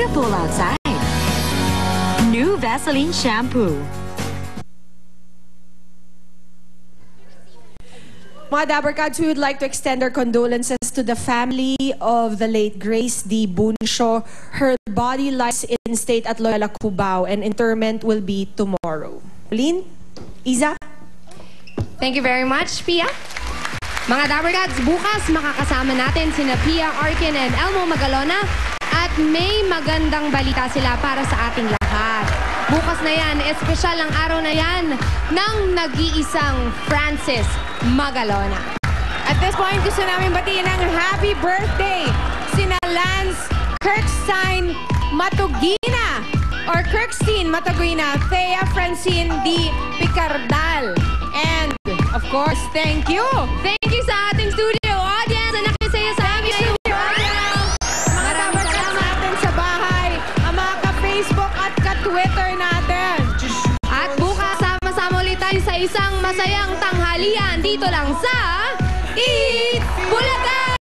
beautiful outside. New Vaseline Shampoo. Mga Dabarkads, we would like to extend our condolences to the family of the late Grace D. Bunsho. Her body lies in state at Loyola Cubao and interment will be tomorrow. Lynn? Iza? Thank you very much, Pia. Mga Dabarkads, bukas makakasama natin sina Pia Arkin and Elmo Magalona at may magandang balita sila para sa ating lahat. Bukas na yan, espesyal ang araw na yan ng nag-iisang Francis Magalona. At this point, gusto namin batiin ng happy birthday sina Lance Kirkstein Matugina or Kirkstein Matugina, Thea Francine D. Picardal. And of course, thank you. Thank you sa ating studio audience na nakisaya sa amin. Mga Dabarkads natin sa bahay, ang mga ka-Facebook at ka-Twitter natin. At bukas, sama-sama ulit tayo sa isang masayang tanghalian dito lang sa Eat Bulacan!